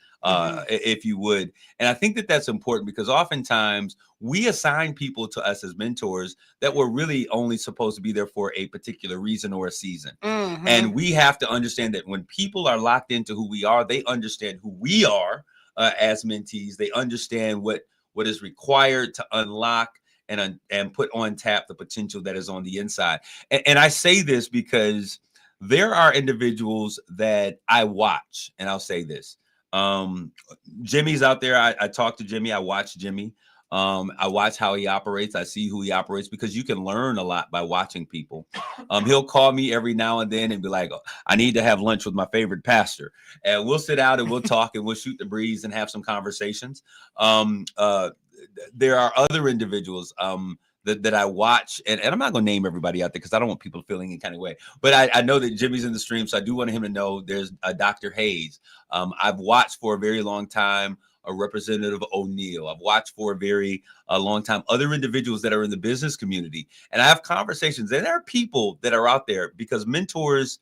if you would. And I think that that's important, because oftentimes we assign people to us as mentors that were really only supposed to be there for a particular reason or a season. And we have to understand that when people are locked into who we are, they understand who we are as mentees. They understand what is required to unlock and put on tap the potential that is on the inside. And I say this because there are individuals that I watch, and I'll say this. Jimmy's out there. I talk to Jimmy. I watch Jimmy. I watch how he operates. I see who he operates, because you can learn a lot by watching people. He'll call me every now and then and be like, I need to have lunch with my favorite pastor. And we'll sit out and we'll talk and we'll shoot the breeze and have some conversations. There are other individuals that I watch, and I'm not going to name everybody out there because I don't want people feeling any kind of way. But I know that Jimmy's in the stream, so I do want him to know there's Dr. Hayes. I've watched for a very long time a Representative O'Neill. I've watched for a very long time other individuals that are in the business community, and I have conversations. And there are people that are out there, because mentors.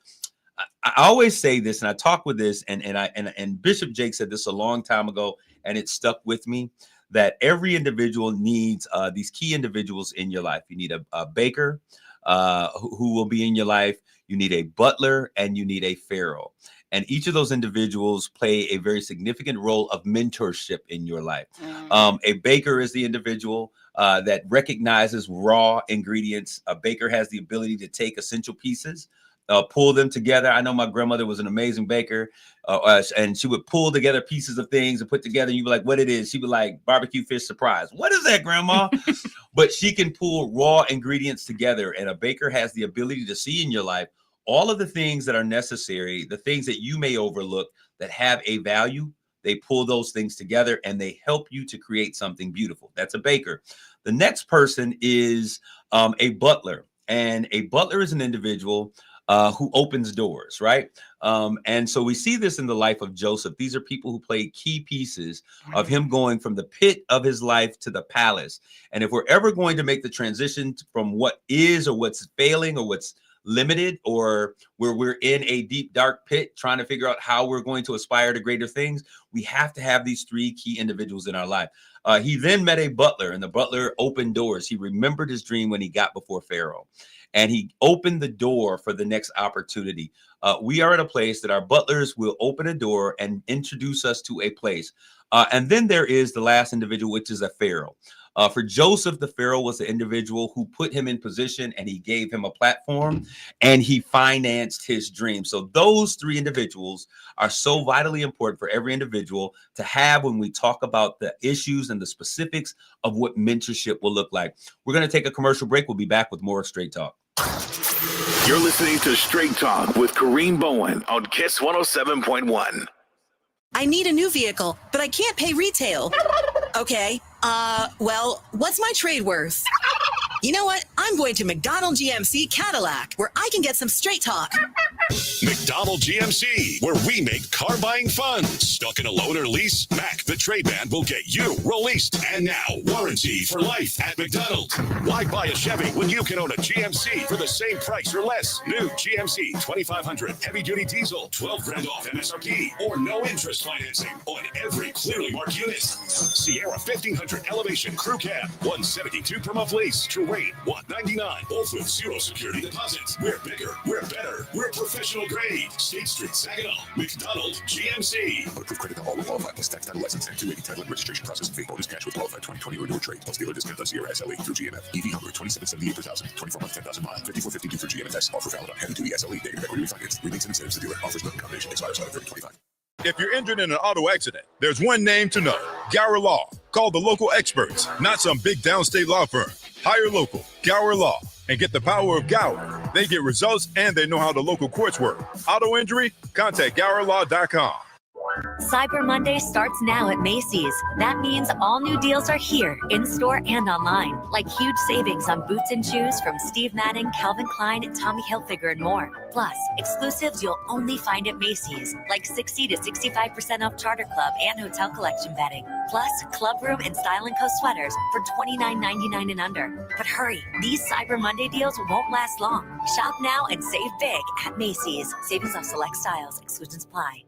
I always say this, and I talk with this, and Bishop Jake said this a long time ago, and it stuck with me, that every individual needs these key individuals in your life. You need a baker who will be in your life. You need a butler, and you need a pharaoh. And each of those individuals play a very significant role of mentorship in your life. A baker is the individual that recognizes raw ingredients. A baker has the ability to take essential pieces, pull them together. I know my grandmother was an amazing baker, and she would pull together pieces of things and put together. And you'd be like, what it is? She'd be like, barbecue fish surprise. What is that, Grandma? But she can pull raw ingredients together. And a baker has the ability to see in your life all of the things that are necessary, the things that you may overlook that have a value. They pull those things together and they help you to create something beautiful. That's a baker. The next person is a butler. And a butler is an individual who opens doors, right? And so we see this in the life of Joseph. These are people who play key pieces of him going from the pit of his life to the palace. And if we're ever going to make the transition from what is or what's failing or what's limited, or where we're in a deep, dark pit trying to figure out how we're going to aspire to greater things, we have to have these three key individuals in our life. He then met a butler, and the butler opened doors. He remembered his dream when he got before Pharaoh, and he opened the door for the next opportunity. We are at a place that our butlers will open a door and introduce us to a place. And then there is the last individual, which is a Pharaoh. For Joseph, the Pharaoh was the individual who put him in position, and he gave him a platform, and he financed his dream. So those three individuals are so vitally important for every individual to have when we talk about the issues and the specifics of what mentorship will look like. We're going to take a commercial break. We'll be back with more Straight Talk. You're listening to Straight Talk with Kareem Bowen on KISS 107.1. I need a new vehicle, but I can't pay retail. Okay, well, what's my trade worth? You know what? I'm going to McDonald GMC Cadillac, where I can get some straight talk. McDonald GMC, where we make car buying fun. Stuck in a loan or lease? Mac, the trade band, will get you released. And now, warranty for life at McDonald. Why buy a Chevy when you can own a GMC for the same price or less? New GMC 2500 heavy-duty diesel, $12,000 off MSRP, or no interest financing on every clearly marked unit. Sierra 1500 elevation crew cab, $172 per month lease. Terrain, $199, both with zero security deposits. We're bigger, we're better, we're professional grade. State Street, Saginaw, McDonald GMC. Approved credit on all will qualify plus tax title license and 280 title and registration process fee. Bonus cash with qualified 2020 or newer trade plus dealer discount on Sierra SLE through GMF. EV number 2778 per thousand, 24 months, 10,000 miles, 5452 through GMFS. Offer valid on heavy duty SLE. Negative equity refinance. Rebates and incentives to dealer. Offers not in combination. Expires 3025. If you're injured in an auto accident, there's one name to know. Gower Law. Call the local experts, not some big downstate law firm. Hire local, Gower Law, and get the power of Gower. They get results and they know how the local courts work. Auto injury? Contact GowerLaw.com. Cyber Monday starts now at Macy's. That means all new deals are here, in-store and online, like huge savings on boots and shoes from Steve Madden, Calvin Klein, Tommy Hilfiger, and more. Plus, exclusives you'll only find at Macy's, like 60 to 65% off Charter Club and Hotel Collection bedding. Plus, Club Room and Style & Co. sweaters for $29.99 and under. But hurry, these Cyber Monday deals won't last long. Shop now and save big at Macy's. Savings off select styles. Exclusions apply.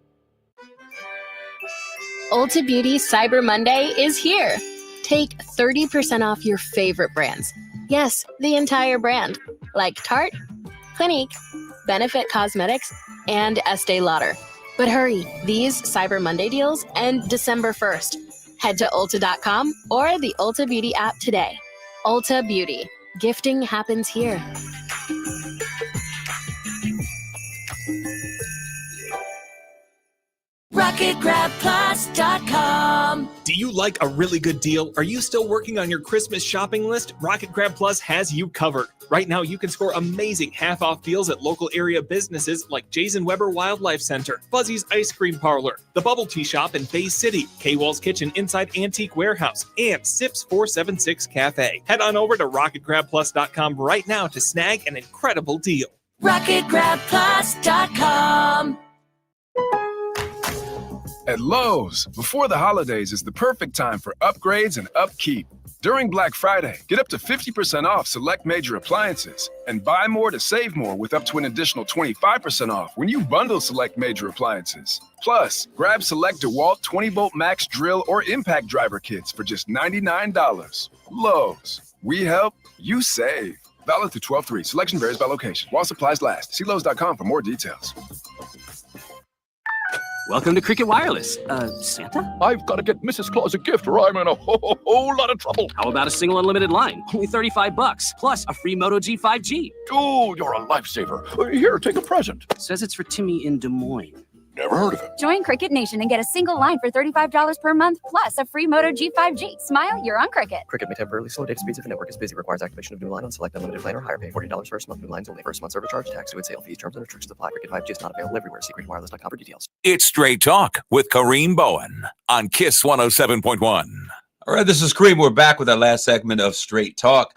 Ulta Beauty Cyber Monday is here. Take 30% off your favorite brands. Yes, the entire brand, like Tarte, Clinique, Benefit Cosmetics, and Estee Lauder. But hurry, these Cyber Monday deals end December 1st. Head to Ulta.com or the Ulta Beauty app today. Ulta Beauty. Gifting happens here. RocketGrabPlus.com. Do you like a really good deal? Are you still working on your Christmas shopping list? Rocket Grab Plus has you covered. Right now, you can score amazing half-off deals at local area businesses like Jason Weber Wildlife Center, Fuzzy's Ice Cream Parlor, the Bubble Tea Shop in Bay City, K-Wall's Kitchen inside Antique Warehouse, and Sips 476 Cafe. Head on over to RocketGrabPlus.com right now to snag an incredible deal. RocketGrabPlus.com. At Lowe's, before the holidays is the perfect time for upgrades and upkeep. During Black Friday, get up to 50% off select major appliances and buy more to save more with up to an additional 25% off when you bundle select major appliances. Plus, grab select DeWalt 20-volt max drill or impact driver kits for just $99. Lowe's, we help, you save. Valid through 12/3. Selection varies by location. While supplies last. See Lowe's.com for more details. Welcome to Cricket Wireless. Santa? I've got to get Mrs. Claus a gift or I'm in a whole lot of trouble. How about a single unlimited line? Only $35, plus a free Moto G 5G. Oh, you're a lifesaver. Here, take a present. Says it's for Timmy in Des Moines. Never heard of him. Join Cricket Nation and get a single line for $35 per month, plus a free Moto G 5G. Smile, you're on Cricket. Cricket may temporarily slow data speeds if the network is busy. Requires activation of new line on select unlimited plan or higher. Pay $40 first month. New lines only. First month service charge. Tax to sale fees. Terms and restrictions apply. Cricket 5G is not available everywhere. See CricketWireless.com for details. It's Straight Talk with Kareem Bowen on Kiss 107.1. All right, this is Kareem. We're back with our last segment of Straight Talk.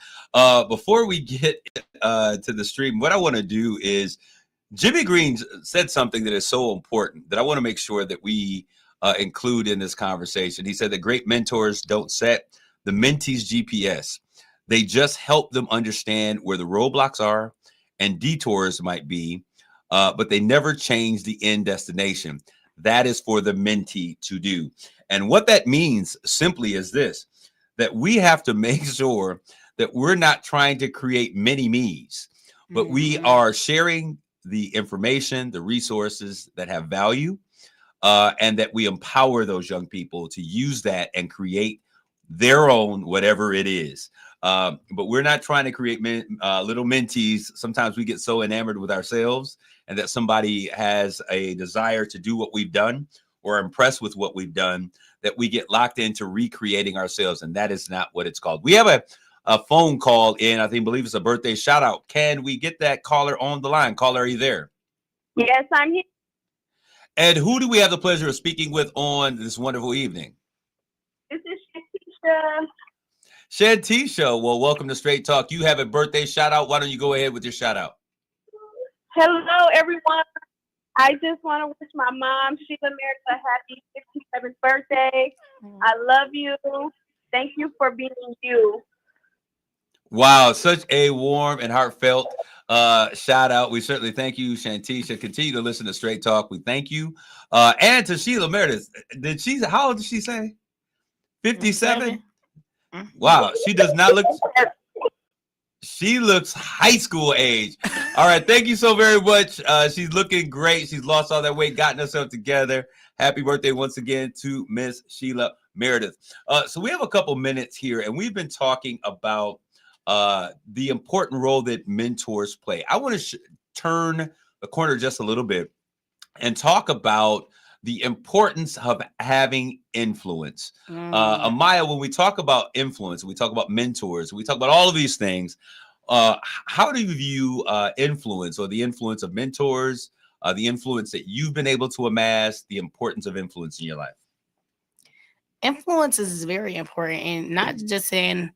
Before we get to the stream, what I want to do is Jimmy Green said something that is so important that I want to make sure that we include in this conversation. He said that great mentors don't set the mentees' GPS. They just help them understand where the roadblocks are and detours might be, but they never change the end destination. That is for the mentee to do. And what that means simply is this, that we have to make sure that we're not trying to create mini me's, but we are sharing the information, the resources that have value, and that we empower those young people to use that and create their own whatever it is. But we're not trying to create little mentees. Sometimes we get so enamored with ourselves and that somebody has a desire to do what we've done or impressed with what we've done that we get locked into recreating ourselves. And that is not what it's called. We have a phone call in, I believe it's a birthday shout out. Can we get that caller on the line? Caller, are you there? Yes, I'm here. And who do we have the pleasure of speaking with on this wonderful evening? This is Shantisha. Shantisha, well, welcome to Straight Talk. You have a birthday shout out. Why don't you go ahead with your shout out? Hello, everyone. I just want to wish my mom, Sheila Meredith, a happy 57th birthday. I love you. Thank you for being you. Wow, such a warm and heartfelt shout out. We certainly thank you, Shantisha. Continue to listen to Straight Talk. We thank you. And to Sheila Meredith. How old did she say? 57? Wow, she does not look. She looks high school age. All right, thank you so very much. She's looking great. She's lost all that weight, gotten herself together. Happy birthday once again to Miss Sheila Meredith. So we have a couple minutes here, and we've been talking about the important role that mentors play. I want to turn the corner just a little bit and talk about the importance of having influence. Amaya, when we talk about influence, we talk about mentors, we talk about all of these things. How do you view influence, or the influence of mentors, the influence that you've been able to amass, the importance of influence in your life? Influence is very important, and not just in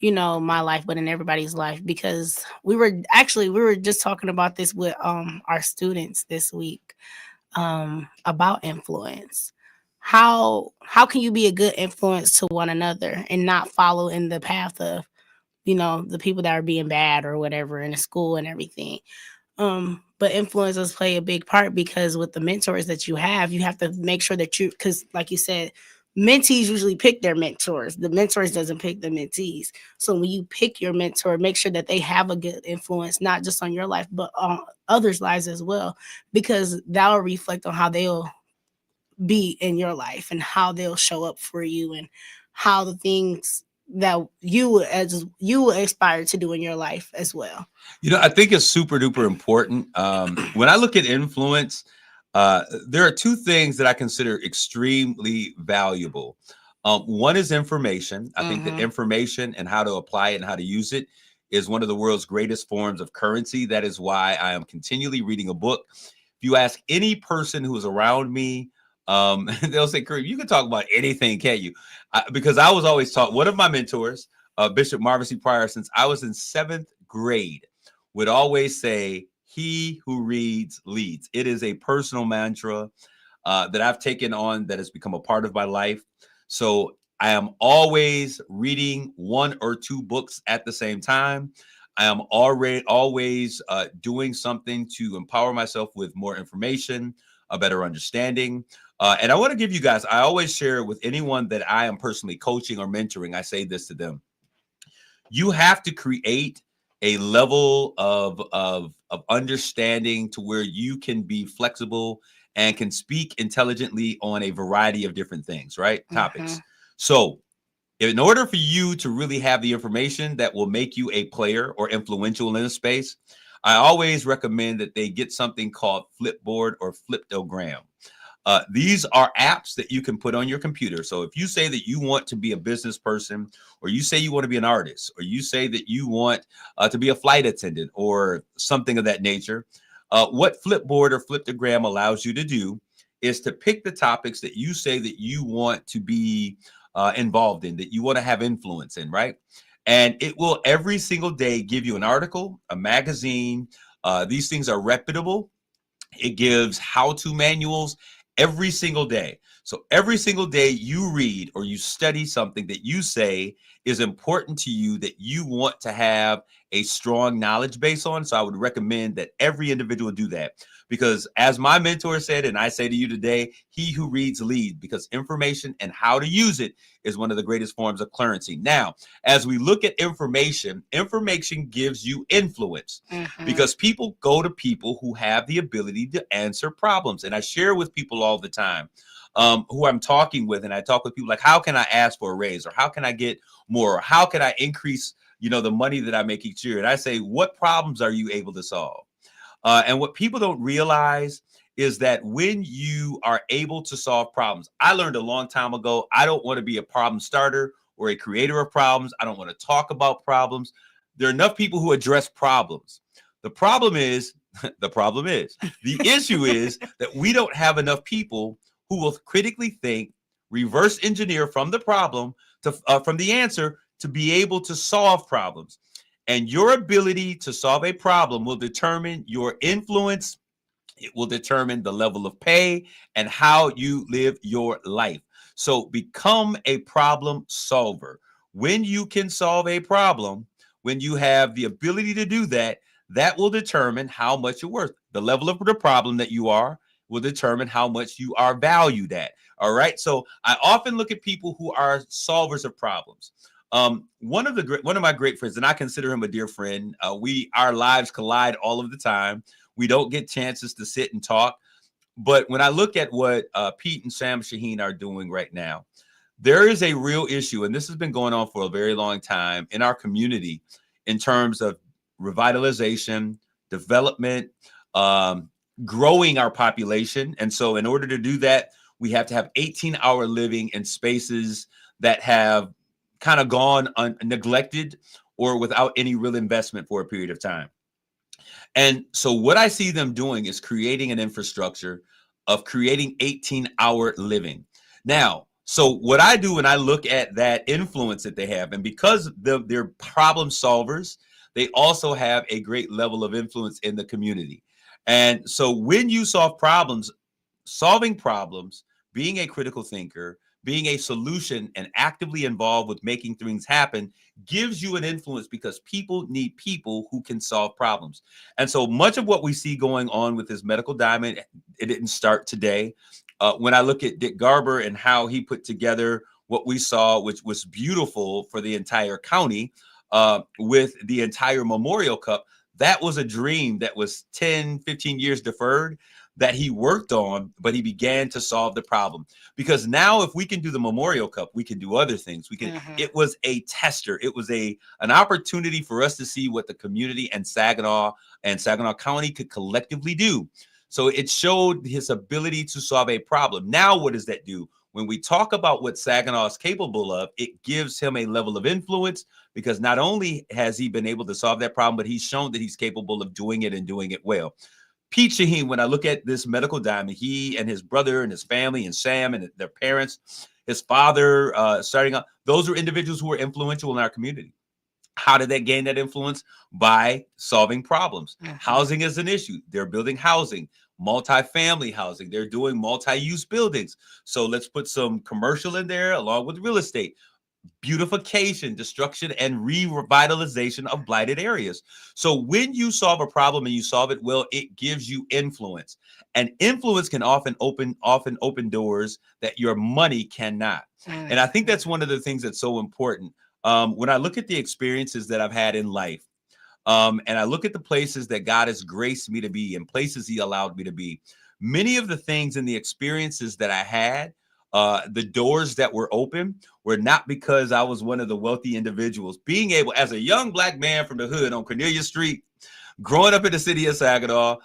my life, but in everybody's life, because we were just talking about this with our students this week about influence. How can you be a good influence to one another and not follow in the path of the people that are being bad or whatever in the school and everything? But influencers play a big part, because with the mentors that you have to make sure that because like you said, mentees usually pick their mentors. The mentors doesn't pick the mentees. So when you pick your mentor, make sure that they have a good influence, not just on your life, but on others' lives as well, because that will reflect on how they'll be in your life and how they'll show up for you, and how the things that you will aspire to do in your life as well. I think it's super duper important. When I look at influence, there are two things that I consider extremely valuable. One is information. I think that information and how to apply it and how to use it is one of the world's greatest forms of currency. That is why I am continually reading a book. If you ask any person who is around me, they'll say, Kareem, you can talk about anything, can't you? Because I was always taught, one of my mentors, Bishop Marvin C. Pryor, since I was in 7th grade, would always say, he who reads leads. It is a personal mantra that I've taken on, that has become a part of my life. So I am always reading 1 or 2 books at the same time. I am always doing something to empower myself with more information, a better understanding. And I want to give you guys, I always share with anyone that I am personally coaching or mentoring, I say this to them: you have to create a level of understanding to where you can be flexible and can speak intelligently on a variety of different things, right? Topics. So in order for you to really have the information that will make you a player or influential in a space, I always recommend that they get something called Flipboard or Fliptogram. These are apps that you can put on your computer. So if you say that you want to be a business person, or you say you want to be an artist, or you say that you want to be a flight attendant or something of that nature, what Flipboard or Fliptogram allows you to do is to pick the topics that you say that you want to be involved in, that you want to have influence in, right? And it will every single day give you an article, a magazine. These things are reputable. It gives how-to manuals every single day. So every single day you read or you study something that you say is important to you, that you want to have a strong knowledge base on. So I would recommend that every individual do that, because as my mentor said, and I say to you today, he who reads leads, because information and how to use it is one of the greatest forms of currency. Now, as we look at information gives you influence, because people go to people who have the ability to answer problems. And I share with people all the time who I'm talking with, and I talk with people like, how can I ask for a raise, or how can I get more, or how can I increase, the money that I make each year? And I say, what problems are you able to solve? And what people don't realize is that when you are able to solve problems, I learned a long time ago, I don't want to be a problem starter or a creator of problems. I don't want to talk about problems. There are enough people who address problems. The issue is that we don't have enough people who will critically think, reverse engineer from the problem to from the answer to be able to solve problems. And your ability to solve a problem will determine your influence. It will determine the level of pay and how you live your life. So become a problem solver. When you can solve a problem, when you have the ability to do that, that will determine how much you're worth. The level of the problem that you are will determine how much you are valued at. All right. So I often look at people who are solvers of problems. One of my great friends, and I consider him a dear friend. Our lives collide all of the time. We don't get chances to sit and talk. But when I look at what Pete and Sam Shaheen are doing right now, there is a real issue, and this has been going on for a very long time in our community in terms of revitalization, development, growing our population. And so in order to do that, we have to have 18-hour living in spaces that have kind of gone neglected or without any real investment for a period of time. And so what I see them doing is creating an infrastructure of creating 18-hour living. Now, so what I do when I look at that influence that they have, and because they're problem solvers, they also have a great level of influence in the community. And so when you solve problems, solving problems, being a critical thinker, being a solution and actively involved with making things happen gives you an influence because people need people who can solve problems. And so much of what we see going on with this medical diamond, it didn't start today. When I look at Dick Garber and how he put together what we saw, which was beautiful for the entire county with the entire Memorial Cup, that was a dream that was 10, 15 years deferred that he worked on, but he began to solve the problem. Because now if we can do the Memorial Cup, we can do other things. We can. It was a tester. It was an opportunity for us to see what the community and Saginaw County could collectively do. So it showed his ability to solve a problem. Now, what does that do? When we talk about what Saginaw is capable of, it gives him a level of influence because not only has he been able to solve that problem, but he's shown that he's capable of doing it and doing it well. Pete Shaheen, when I look at this medical diamond, he and his brother and his family and Sam and their parents, his father starting up, those are individuals who are influential in our community. How did they gain that influence? By solving problems. Housing is an issue. They're building housing, multi-family housing. They're doing multi-use buildings. So let's put some commercial in there along with real estate. Beautification, destruction, and revitalization of blighted areas. So when you solve a problem and you solve it well, it gives you influence. And influence can often open doors that your money cannot. And I think that's one of the things that's so important. When I look at the experiences that I've had in life, and I look at the places that God has graced me to be and places he allowed me to be, many of the things and the experiences that I had, the doors that were open were not because I was one of the wealthy individuals. Being able, as a young Black man from the hood on Cornelia Street, growing up in the city of Saginaw,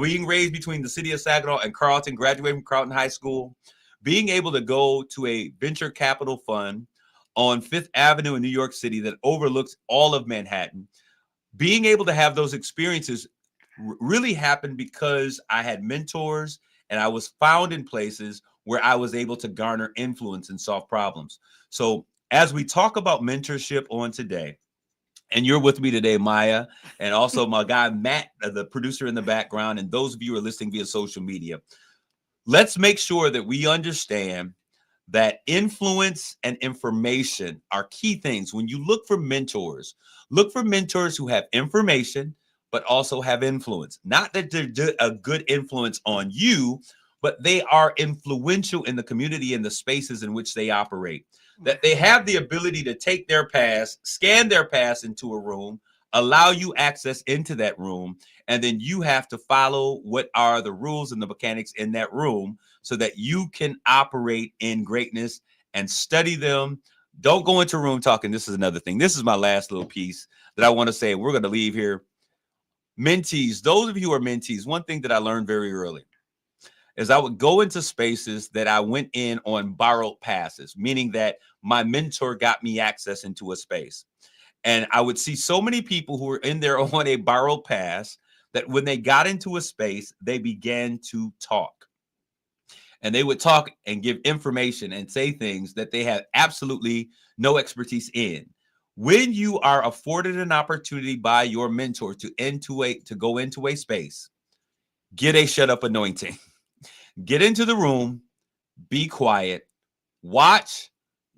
being raised between the city of Saginaw and Carlton, graduating from Carlton High School, being able to go to a venture capital fund on Fifth Avenue in New York City that overlooks all of Manhattan, being able to have those experiences really happened because I had mentors and I was found in places where I was able to garner influence and solve problems. So as we talk about mentorship on today, and you're with me today, Maya, and also my guy, Matt, the producer in the background, and those of you who are listening via social media, let's make sure that we understand that influence and information are key things. When you look for mentors who have information, but also have influence. Not that they're a good influence on you, but they are influential in the community and the spaces in which they operate. That they have the ability to take their pass, scan their pass into a room, allow you access into that room, and then you have to follow what are the rules and the mechanics in that room so that you can operate in greatness and study them. Don't go into room talking. This is another thing. This is my last little piece that I want to say. We're going to leave here. Mentees, those of you who are mentees, one thing that I learned very early is I would go into spaces that I went in on borrowed passes, meaning that my mentor got me access into a space. And I would see so many people who were in there on a borrowed pass that when they got into a space, they began to talk. And they would talk and give information and say things that they had absolutely no expertise in. When you are afforded an opportunity by your mentor to go into a space, get a shut up anointing. Get into the room, be quiet, watch,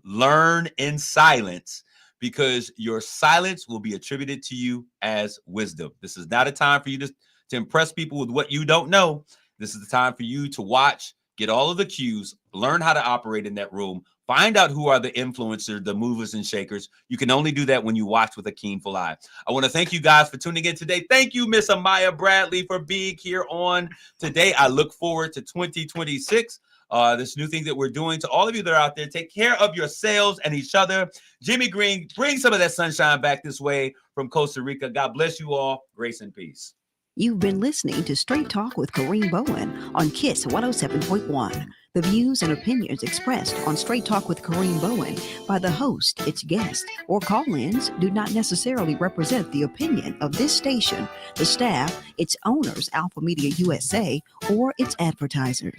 learn in silence, because your silence will be attributed to you as wisdom. This is not a time for you to impress people with what you don't know. This is the time for you to watch, get all of the cues, learn how to operate in that room, find out who are the influencers, the movers and shakers. You can only do that when you watch with a keenful eye. I want to thank you guys for tuning in today. Thank you, Miss Amaya Bradley, for being here on today. I look forward to 2026. This new thing that we're doing. To all of you that are out there, take care of yourselves and each other. Jimmy Green, bring some of that sunshine back this way from Costa Rica. God bless you all. Grace and peace. You've been listening to Straight Talk with Kareem Bowen on KISS 107.1. The views and opinions expressed on Straight Talk with Kareem Bowen by the host, its guest, or call-ins do not necessarily represent the opinion of this station, the staff, its owners, Alpha Media USA, or its advertisers.